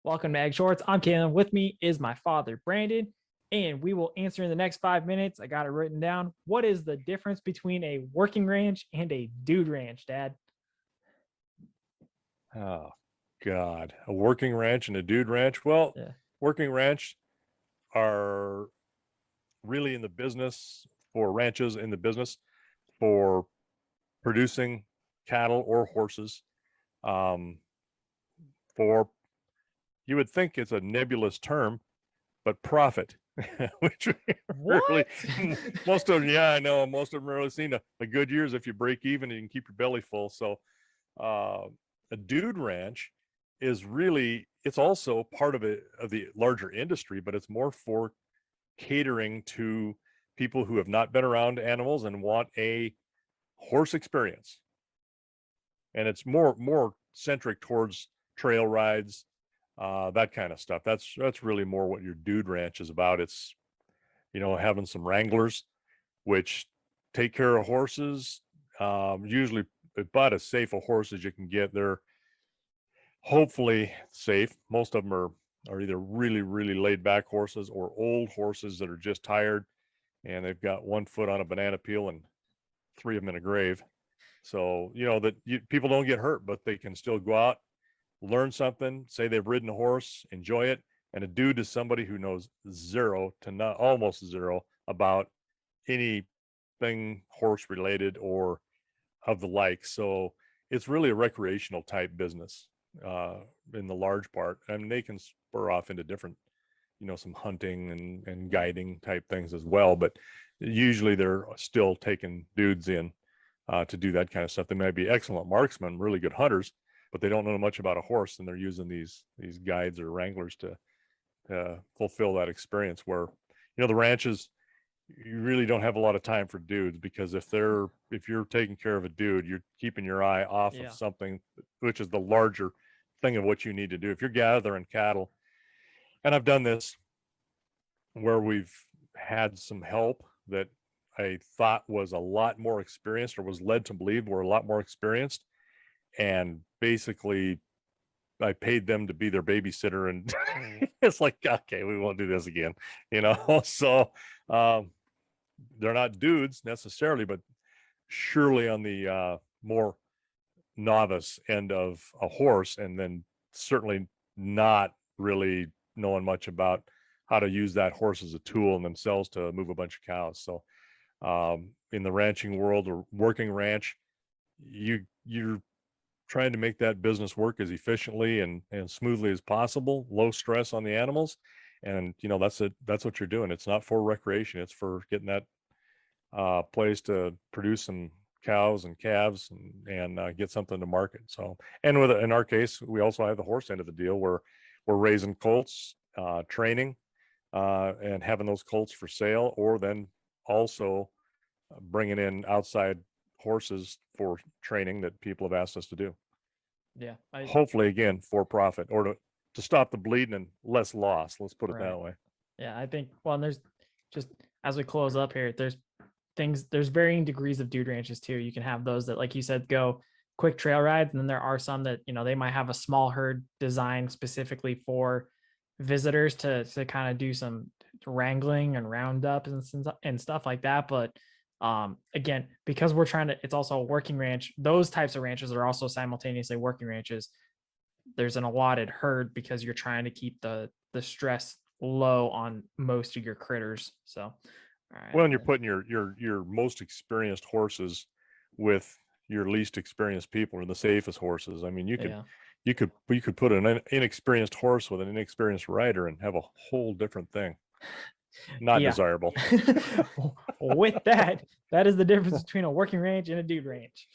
Welcome to Egg Shorts. I'm Kalen. With me is my father, Brandon, and we will answer in the next 5 minutes. I got it written down. What is the difference between a working ranch and a dude ranch, Dad? Oh, God. A working ranch and a dude ranch. Well, Yeah. working ranch are really in the business for ranches in the business for producing cattle or horses. Um, for you would think it's a nebulous term, but profit, which really What? most of them, yeah, I know most of them really seen a good years if you break even and you can keep your belly full. So uh, a dude ranch is really it's also part of the larger industry, but it's more for catering to people who have not been around animals and want a horse experience. And it's more centric towards trail rides, that kind of stuff. That's really more what your dude ranch is about. It's having some wranglers which take care of horses, usually about as safe a horse as you can get. They're hopefully safe. Most of them are either really laid back horses or old horses that are just tired and they've got one foot on a banana peel and three of them in a grave. So people don't get hurt, but they can still go out, learn something, say they've ridden a horse, enjoy it. And a dude is somebody who knows zero to not almost zero about anything horse related or of the like. So it's really a recreational type business in the large part. I mean, they can spur off into different, some hunting and guiding type things as well. But usually they're still taking dudes in to do that kind of stuff. They might be excellent marksmen, really good hunters, but they don't know much about a horse, and they're using these guides or wranglers to fulfill that experience. Where the ranches, you really don't have a lot of time for dudes, because if you're taking care of a dude, you're keeping your eye off of something which is the larger thing of what you need to do. If you're gathering cattle, and I've done this where we've had some help that I thought was a lot more experienced, or was led to believe were a lot more experienced, and basically I paid them to be their babysitter, and it's like, okay, we won't do this again, So they're not dudes necessarily, but surely on the more novice end of a horse, and then certainly not really knowing much about how to use that horse as a tool in themselves to move a bunch of cows. So in the ranching world or working ranch, you're trying to make that business work as efficiently and smoothly as possible, low stress on the animals. And that's what you're doing. It's not for recreation, it's for getting that place to produce some cows and calves and get something to market. So, and in our case, we also have the horse end of the deal, where we're raising colts, training, and having those colts for sale, or then also bringing in outside horses for training that people have asked us to do. Yeah. Hopefully, again, for profit, or to stop the bleeding and less loss. Let's put it that way. Yeah, I think, well, and there's just, as we close up here, there's varying degrees of dude ranches too. You can have those that, like you said, go quick trail rides, and then there are some that, they might have a small herd designed specifically for visitors to kind of do some wrangling and roundup and stuff like that. But again, because we're trying to, it's also a working ranch. Those types of ranches are also simultaneously working ranches. There's an allotted herd because you're trying to keep the stress low on most of your critters. So, all right. Well, and you're putting your most experienced horses with your least experienced people, or the safest horses. I mean, you could put an inexperienced horse with an inexperienced rider and have a whole different thing. Not desirable. With that is the difference between a working ranch and a dude ranch.